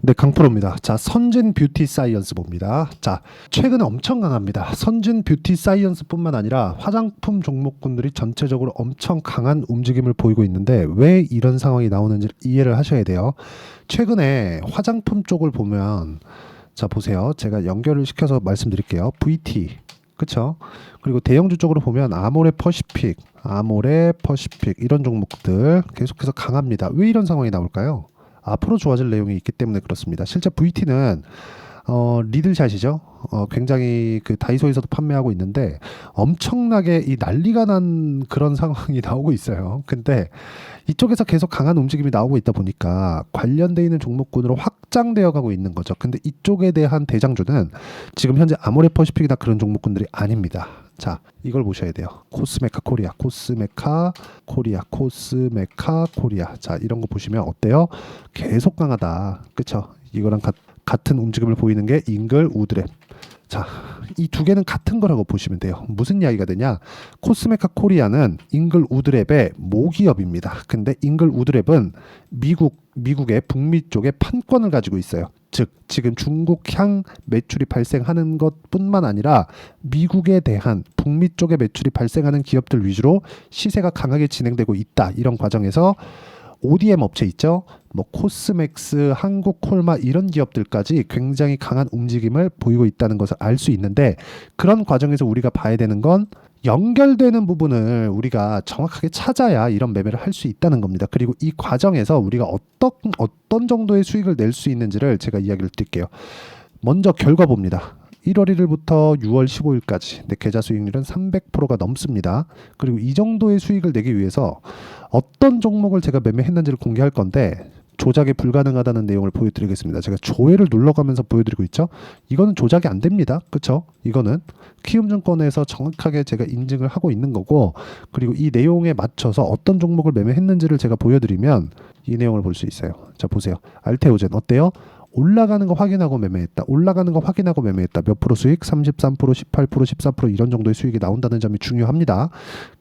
네, 강프로입니다. 자, 선진 뷰티 사이언스 봅니다. 자, 최근에 엄청 강합니다. 선진 뷰티 사이언스뿐만 아니라 화장품 종목군들이 전체적으로 엄청 강한 움직임을 보이고 있는데 왜 이런 상황이 나오는지 이해를 하셔야 돼요. 최근에 화장품 쪽을 보면 자, 보세요. 제가 연결을 시켜서 말씀드릴게요. VT. 그쵸? 그리고 대형주 쪽으로 보면 아모레 퍼시픽 이런 종목들 계속해서 강합니다. 왜 이런 상황이 나올까요? 앞으로 좋아질 내용이 있기 때문에 그렇습니다. 실제 VT는 리들샷이죠. 굉장히 그 다이소에서도 판매하고 있는데 엄청나게 이 난리가 난 그런 상황이 나오고 있어요. 근데 이쪽에서 계속 강한 움직임이 나오고 있다 보니까 관련돼 있는 종목군으로 확장되어 가고 있는 거죠. 근데 이쪽에 대한 대장주는 지금 현재 아모레 퍼시픽이나 그런 종목군들이 아닙니다. 자, 이걸 보셔야 돼요. 코스메카 코리아. 자, 이런 거 보시면 어때요? 계속 강하다. 그쵸? 이거랑 같은 움직임을 보이는 게 잉글 우드랩. 자, 이 두 개는 같은 거라고 보시면 돼요. 무슨 이야기가 되냐? 코스메카 코리아는 잉글 우드랩의 모기업입니다. 근데 잉글 우드랩은 미국의 북미 쪽에 판권을 가지고 있어요. 즉, 지금 중국향 매출이 발생하는 것뿐만 아니라 미국에 대한 북미 쪽에 매출이 발생하는 기업들 위주로 시세가 강하게 진행되고 있다. 이런 과정에서 ODM 업체 있죠? 뭐 코스맥스, 한국콜마 이런 기업들까지 굉장히 강한 움직임을 보이고 있다는 것을 알 수 있는데 그런 과정에서 우리가 봐야 되는 건 연결되는 부분을 우리가 정확하게 찾아야 이런 매매를 할 수 있다는 겁니다. 그리고 이 과정에서 우리가 어떤 정도의 수익을 낼 수 있는지를 제가 이야기를 드릴게요. 먼저 결과 봅니다. 1월 1일부터 6월 15일까지 내 계좌 수익률은 300%가 넘습니다. 그리고 이 정도의 수익을 내기 위해서 어떤 종목을 제가 매매했는지를 공개할 건데 조작이 불가능하다는 내용을 보여드리겠습니다. 제가 조회를 눌러가면서 보여드리고 있죠. 이거는 조작이 안 됩니다. 그쵸? 이거는 키움증권에서 정확하게 제가 인증을 하고 있는 거고 그리고 이 내용에 맞춰서 어떤 종목을 매매했는지를 제가 보여드리면 이 내용을 볼 수 있어요. 자, 보세요. 알테오젠 어때요? 올라가는 거 확인하고 매매했다. 몇 프로 수익? 33%, 18%, 14% 이런 정도의 수익이 나온다는 점이 중요합니다.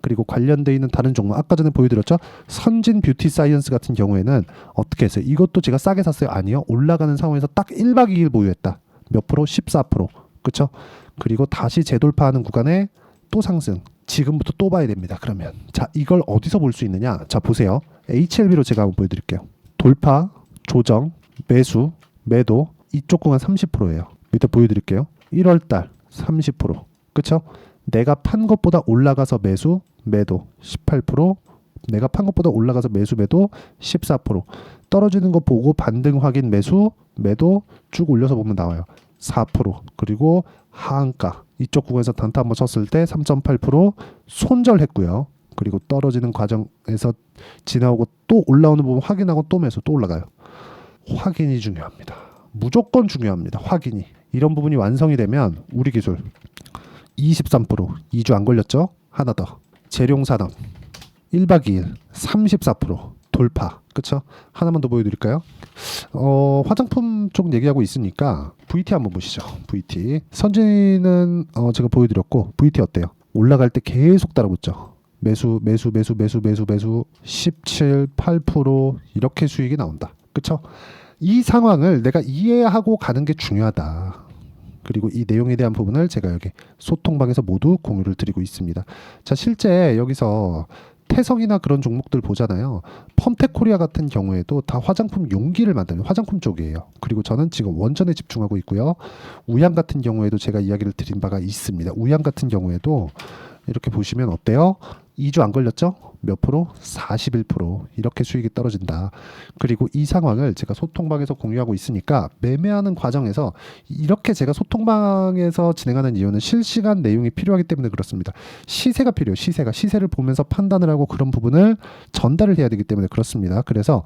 그리고 관련돼 있는 다른 종목 아까 전에 보여드렸죠. 선진 뷰티 사이언스 같은 경우에는 어떻게 했어요? 이것도 제가 싸게 샀어요? 아니요. 올라가는 상황에서 딱 1박 2일 보유했다. 몇 프로? 14%. 그쵸? 그리고 다시 재돌파하는 구간에 또 상승. 지금부터 또 봐야 됩니다. 그러면 자, 이걸 어디서 볼 수 있느냐? 자, 보세요. HLB로 제가 한번 보여드릴게요. 돌파, 조정, 매수, 매도 이쪽 구간 30%예요. 밑에 보여드릴게요. 1월달 30%. 그쵸? 내가 판 것보다 올라가서 매수, 매도 18%. 내가 판 것보다 올라가서 매수, 매도 14%. 떨어지는 거 보고 반등 확인 매수, 매도 쭉 올려서 보면 나와요. 4%. 그리고 하한가 이쪽 구간에서 단타 한번 쳤을 때 3.8% 손절했고요. 그리고 떨어지는 과정에서 지나오고 또 올라오는 부분 확인하고 또 매수 또 올라가요. 확인이 중요합니다. 무조건 중요합니다. 확인이. 이런 부분이 완성이 되면 우리 기술 23% 2주 안 걸렸죠? 하나 더. 재룡산업 1박 2일 34% 돌파. 그쵸? 하나만 더 보여드릴까요? 화장품 쪽 얘기하고 있으니까 VT 한번 보시죠. VT. 선진은 제가 보여드렸고 VT 어때요? 올라갈 때 계속 따라붙죠. 매수 17, 8% 이렇게 수익이 나온다. 그쵸? 이 상황을 내가 이해하고 가는 게 중요하다. 그리고 이 내용에 대한 부분을 제가 여기 소통방에서 모두 공유를 드리고 있습니다. 자, 실제 여기서 태성이나 그런 종목들 보잖아요. 펌텍코리아 같은 경우에도 다 화장품 용기를 만드는 화장품 쪽이에요. 그리고 저는 지금 원전에 집중하고 있고요. 우양 같은 경우에도 제가 이야기를 드린 바가 있습니다. 우양 같은 경우에도 이렇게 보시면 어때요? 2주 안 걸렸죠? 몇 프로? 41% 이렇게 수익이 떨어진다. 그리고 이 상황을 제가 소통방에서 공유하고 있으니까 매매하는 과정에서 이렇게 제가 소통방에서 진행하는 이유는 실시간 내용이 필요하기 때문에 그렇습니다. 시세가 필요해요. 시세를 보면서 판단을 하고 그런 부분을 전달을 해야 되기 때문에 그렇습니다. 그래서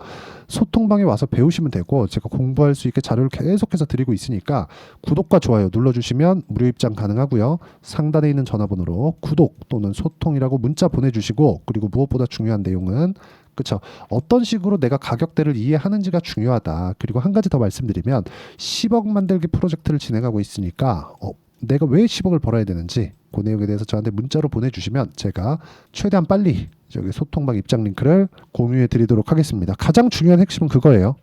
소통방에 와서 배우시면 되고 제가 공부할 수 있게 자료를 계속해서 드리고 있으니까 구독과 좋아요 눌러주시면 무료 입장 가능하고요. 상단에 있는 전화번호로 구독 또는 소통이라고 문자 보내주시고 그리고 무엇보다 중요한 내용은 그쵸? 어떤 식으로 내가 가격대를 이해하는지가 중요하다. 그리고 한 가지 더 말씀드리면 10억 만들기 프로젝트를 진행하고 있으니까 내가 왜 10억을 벌어야 되는지 그 내용에 대해서 저한테 문자로 보내주시면 제가 최대한 빨리 저기 소통방 입장 링크를 공유해 드리도록 하겠습니다. 가장 중요한 핵심은 그거예요.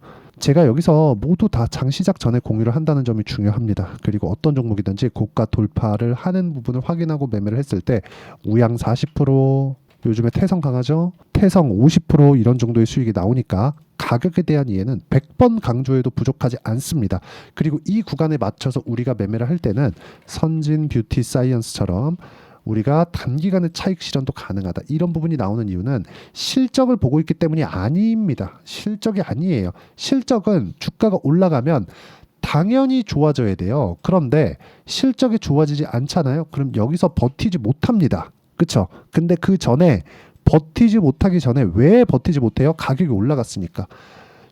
제가 여기서 모두 다 장 시작 전에 공유를 한다는 점이 중요합니다. 그리고 어떤 종목이든지 고가 돌파를 하는 부분을 확인하고 매매를 했을 때 우양 40%, 요즘에 태성 강하죠? 태성 50% 이런 정도의 수익이 나오니까 가격에 대한 이해는 100번 강조해도 부족하지 않습니다. 그리고 이 구간에 맞춰서 우리가 매매를 할 때는 선진 뷰티 사이언스처럼 우리가 단기간의 차익 실현도 가능하다. 이런 부분이 나오는 이유는 실적을 보고 있기 때문이 아닙니다. 실적이 아니에요. 실적은 주가가 올라가면 당연히 좋아져야 돼요. 그런데 실적이 좋아지지 않잖아요. 그럼 여기서 버티지 못합니다. 그쵸? 근데 그 전에 버티지 못하기 전에 왜 버티지 못해요? 가격이 올라갔으니까.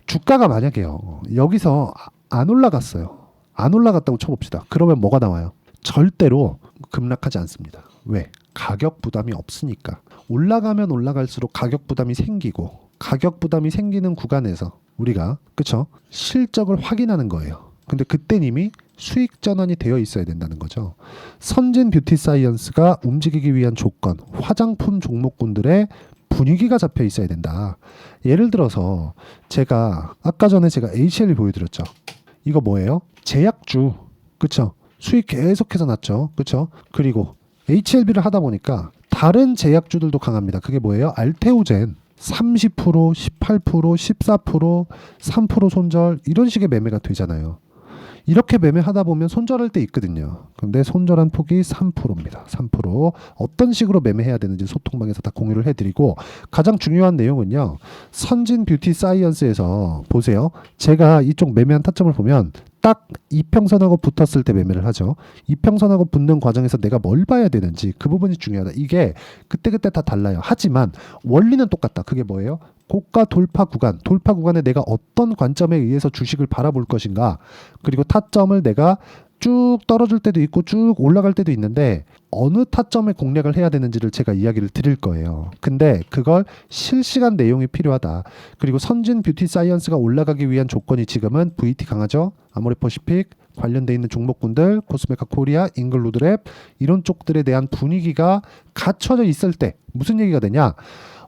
주가가 만약에요. 여기서 안 올라갔어요. 안 올라갔다고 쳐봅시다. 그러면 뭐가 나와요? 절대로 급락하지 않습니다. 왜? 가격 부담이 없으니까. 올라가면 올라갈수록 가격 부담이 생기고 가격 부담이 생기는 구간에서 우리가 그쵸? 실적을 확인하는 거예요. 근데 그땐 이미 수익 전환이 되어 있어야 된다는 거죠. 선진 뷰티 사이언스가 움직이기 위한 조건, 화장품 종목군들의 분위기가 잡혀 있어야 된다. 예를 들어서 제가 아까 전에 HLB 보여드렸죠. 이거 뭐예요? 제약주, 그쵸? 수익 계속해서 났죠, 그쵸? 그리고 HLB를 하다 보니까 다른 제약주들도 강합니다. 그게 뭐예요? 알테오젠 30%, 18%, 14%, 3% 손절 이런 식의 매매가 되잖아요. 이렇게 매매하다 보면 손절할 때 있거든요. 근데 손절한 폭이 3%입니다. 3%. 어떤 식으로 매매해야 되는지 소통방에서 다 공유를 해드리고 가장 중요한 내용은요. 선진 뷰티 사이언스에서 보세요. 제가 이쪽 매매한 타점을 보면 딱 이평선하고 붙었을 때 매매를 하죠. 이평선하고 붙는 과정에서 내가 뭘 봐야 되는지 그 부분이 중요하다. 이게 그때그때 다 달라요. 하지만 원리는 똑같다. 그게 뭐예요? 고가 돌파 구간에 내가 어떤 관점에 의해서 주식을 바라볼 것인가, 그리고 타점을 내가 쭉 떨어질 때도 있고 쭉 올라갈 때도 있는데 어느 타점에 공략을 해야 되는지를 제가 이야기를 드릴 거예요. 근데 그걸 실시간 내용이 필요하다. 그리고 선진 뷰티 사이언스가 올라가기 위한 조건이 지금은 VT 강하죠. 아모레퍼시픽 관련돼 있는 종목군들, 코스메카 코리아, 잉글루드랩 이런 쪽들에 대한 분위기가 갖춰져 있을 때 무슨 얘기가 되냐?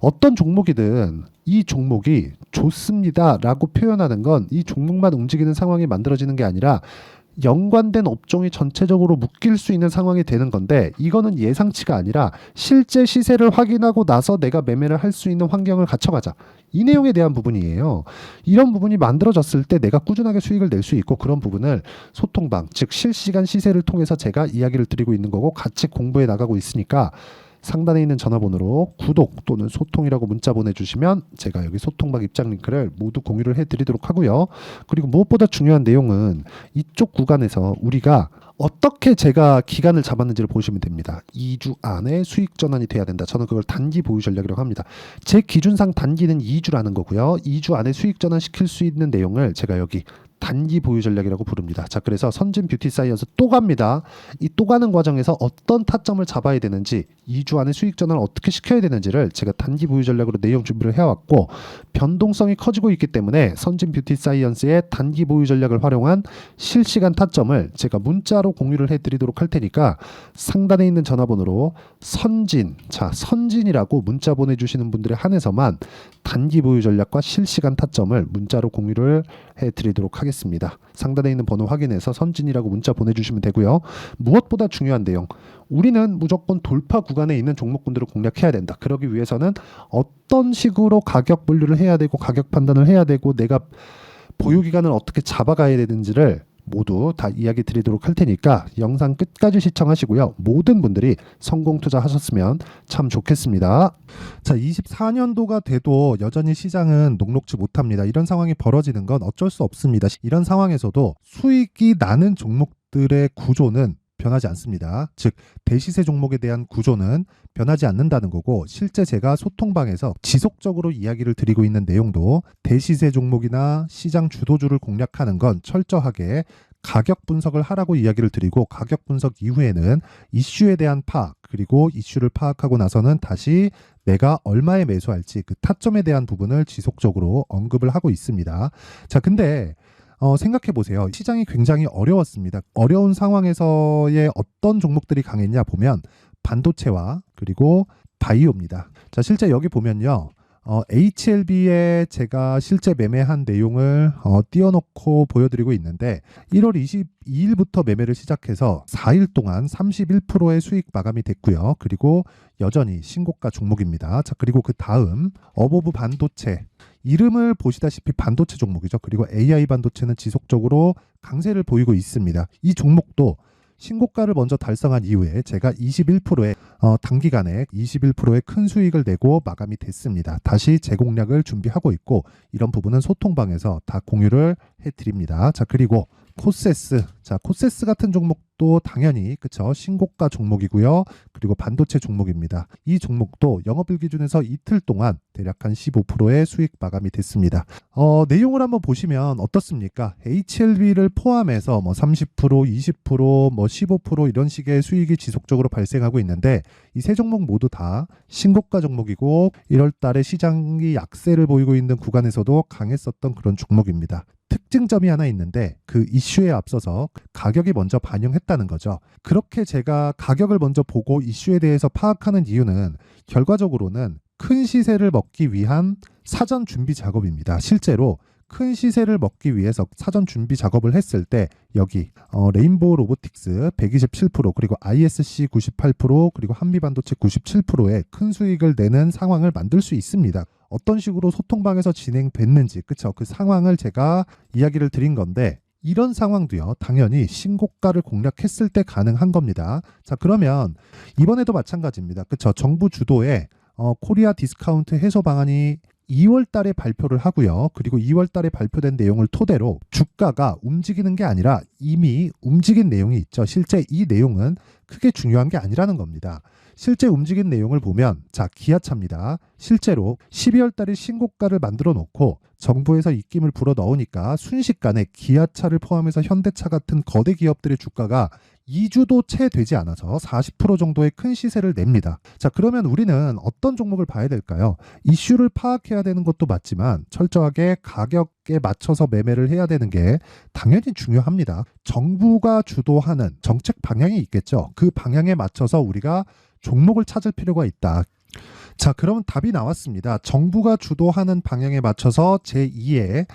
어떤 종목이든 이 종목이 좋습니다 라고 표현하는 건 이 종목만 움직이는 상황이 만들어지는 게 아니라 연관된 업종이 전체적으로 묶일 수 있는 상황이 되는 건데, 이거는 예상치가 아니라 실제 시세를 확인하고 나서 내가 매매를 할 수 있는 환경을 갖춰가자, 이 내용에 대한 부분이에요. 이런 부분이 만들어졌을 때 내가 꾸준하게 수익을 낼 수 있고, 그런 부분을 소통방, 즉 실시간 시세를 통해서 제가 이야기를 드리고 있는 거고 같이 공부해 나가고 있으니까 상단에 있는 전화번호로 구독 또는 소통이라고 문자 보내주시면 제가 여기 소통방 입장 링크를 모두 공유를 해드리도록 하고요. 그리고 무엇보다 중요한 내용은 이쪽 구간에서 우리가 어떻게 제가 기간을 잡았는지를 보시면 됩니다. 2주 안에 수익 전환이 돼야 된다. 저는 그걸 단기 보유 전략이라고 합니다. 제 기준상 단기는 2주라는 거고요. 2주 안에 수익 전환 시킬 수 있는 내용을 제가 여기 단기 보유 전략이라고 부릅니다. 자, 그래서 선진 뷰티 사이언스 또 갑니다. 이 또 가는 과정에서 어떤 타점을 잡아야 되는지, 2주 안에 수익 전환을 어떻게 시켜야 되는지를 제가 단기 보유 전략으로 내용 준비를 해왔고, 변동성이 커지고 있기 때문에 선진 뷰티 사이언스의 단기 보유 전략을 활용한 실시간 타점을 제가 문자로 공유를 해드리도록 할 테니까 상단에 있는 전화번호로 선진, 자 선진이라고 문자 보내주시는 분들에 한해서만 단기 보유 전략과 실시간 타점을 문자로 공유를 해드리도록 하겠습니다. 상단에 있는 번호 확인해서 선진이라고 문자 보내주시면 되고요. 무엇보다 중요한 내용, 우리는 무조건 돌파 구간에 있는 종목군들을 공략해야 된다. 그러기 위해서는 어떤 식으로 가격 분류를 해야 되고 가격 판단을 해야 되고 내가 보유 기간을 어떻게 잡아가야 되는지를 모두 다 이야기 드리도록 할 테니까 영상 끝까지 시청하시고요. 모든 분들이 성공 투자하셨으면 참 좋겠습니다. 자, 24년도가 돼도 여전히 시장은 녹록지 못합니다. 이런 상황이 벌어지는 건 어쩔 수 없습니다. 이런 상황에서도 수익이 나는 종목들의 구조는 변하지 않습니다. 즉 대시세 종목에 대한 구조는 변하지 않는다는 거고, 실제 제가 소통방에서 지속적으로 이야기를 드리고 있는 내용도 대시세 종목이나 시장 주도주를 공략하는 건 철저하게 가격 분석을 하라고 이야기를 드리고, 가격 분석 이후에는 이슈에 대한 파악, 그리고 이슈를 파악하고 나서는 다시 내가 얼마에 매수할지 그 타점에 대한 부분을 지속적으로 언급을 하고 있습니다. 자, 근데 생각해 보세요. 시장이 굉장히 어려웠습니다. 어려운 상황에서의 어떤 종목들이 강했냐 보면 반도체와 그리고 바이오입니다. 자, 실제 여기 보면요. HLB에 제가 실제 매매한 내용을 띄워놓고 보여드리고 있는데 1월 22일부터 매매를 시작해서 4일 동안 31%의 수익 마감이 됐고요. 그리고 여전히 신고가 종목입니다. 자, 그리고 그 다음 어보브 반도체, 이름을 보시다시피 반도체 종목이죠. 그리고 AI 반도체는 지속적으로 강세를 보이고 있습니다. 이 종목도 신고가를 먼저 달성한 이후에 제가 21%의 단기간에 21%의 큰 수익을 내고 마감이 됐습니다. 다시 재공략을 준비하고 있고 이런 부분은 소통방에서 다 공유를 해드립니다. 자, 그리고 코세스, 자, 코세스 같은 종목도 당연히 그쵸, 신고가 종목이고요. 그리고 반도체 종목입니다. 이 종목도 영업일 기준에서 이틀 동안 대략 한 15%의 수익 마감이 됐습니다. 내용을 한번 보시면 어떻습니까? HLB를 포함해서 뭐 30%, 20%, 뭐 15% 이런 식의 수익이 지속적으로 발생하고 있는데 이 세 종목 모두 다 신고가 종목이고 1월 달에 시장이 약세를 보이고 있는 구간에서도 강했었던 그런 종목입니다. 특징점이 하나 있는데 그 이슈에 앞서서 가격이 먼저 반영했다는 거죠. 그렇게 제가 가격을 먼저 보고 이슈에 대해서 파악하는 이유는 결과적으로는 큰 시세를 먹기 위한 사전 준비 작업입니다. 실제로 큰 시세를 먹기 위해서 사전 준비 작업을 했을 때 여기 레인보우 로보틱스 127% 그리고 ISC 98% 그리고 한미반도체 97%의 큰 수익을 내는 상황을 만들 수 있습니다. 어떤 식으로 소통방에서 진행됐는지 그쵸, 그 상황을 제가 이야기를 드린 건데 이런 상황도요 당연히 신고가를 공략했을 때 가능한 겁니다. 자, 그러면 이번에도 마찬가지입니다. 그쵸, 정부 주도의 코리아 디스카운트 해소 방안이 2월 달에 발표를 하고요. 그리고 2월 달에 발표된 내용을 토대로 주가가 움직이는 게 아니라 이미 움직인 내용이 있죠. 실제 이 내용은 크게 중요한 게 아니라는 겁니다. 실제 움직인 내용을 보면 자, 기아차입니다. 실제로 12월 달에 신고가를 만들어 놓고 정부에서 입김을 불어 넣으니까 순식간에 기아차를 포함해서 현대차 같은 거대 기업들의 주가가 2주도 채 되지 않아서 40% 정도의 큰 시세를 냅니다. 자, 그러면 우리는 어떤 종목을 봐야 될까요? 이슈를 파악해야 되는 것도 맞지만 철저하게 가격에 맞춰서 매매를 해야 되는 게 당연히 중요합니다. 정부가 주도하는 정책 방향이 있겠죠. 그 방향에 맞춰서 우리가 종목을 찾을 필요가 있다. 자, 그러면 답이 나왔습니다. 정부가 주도하는 방향에 맞춰서 제2의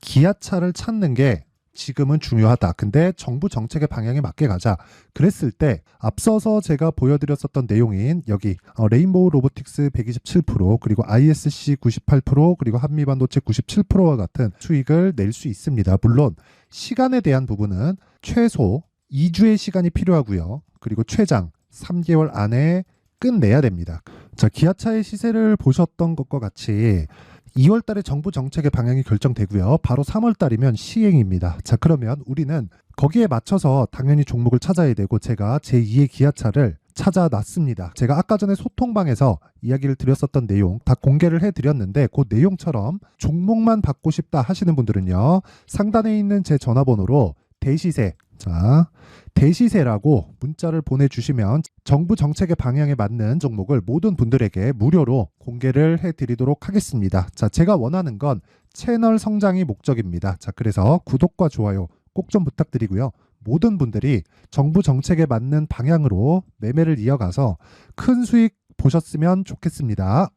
기아차를 찾는 게 지금은 중요하다. 근데 정부 정책의 방향에 맞게 가자. 그랬을 때 앞서서 제가 보여드렸었던 내용인 여기 레인보우 로보틱스 127% 그리고 ISC 98% 그리고 한미반도체 97%와 같은 수익을 낼 수 있습니다. 물론 시간에 대한 부분은 최소 2주의 시간이 필요하고요. 그리고 최장 3개월 안에 끝내야 됩니다. 자, 기아차의 시세를 보셨던 것과 같이 2월 달에 정부 정책의 방향이 결정되고요. 바로 3월 달이면 시행입니다. 자, 그러면 우리는 거기에 맞춰서 당연히 종목을 찾아야 되고 제가 제2의 기아차를 찾아놨습니다. 제가 아까 전에 소통방에서 이야기를 드렸었던 내용 다 공개를 해드렸는데 그 내용처럼 종목만 받고 싶다 하시는 분들은요. 상단에 있는 제 전화번호로 대시세, 자, 대시세라고 문자를 보내주시면 정부 정책의 방향에 맞는 종목을 모든 분들에게 무료로 공개를 해드리도록 하겠습니다. 자, 제가 원하는 건 채널 성장이 목적입니다. 자, 그래서 구독과 좋아요 꼭 좀 부탁드리고요. 모든 분들이 정부 정책에 맞는 방향으로 매매를 이어가서 큰 수익 보셨으면 좋겠습니다.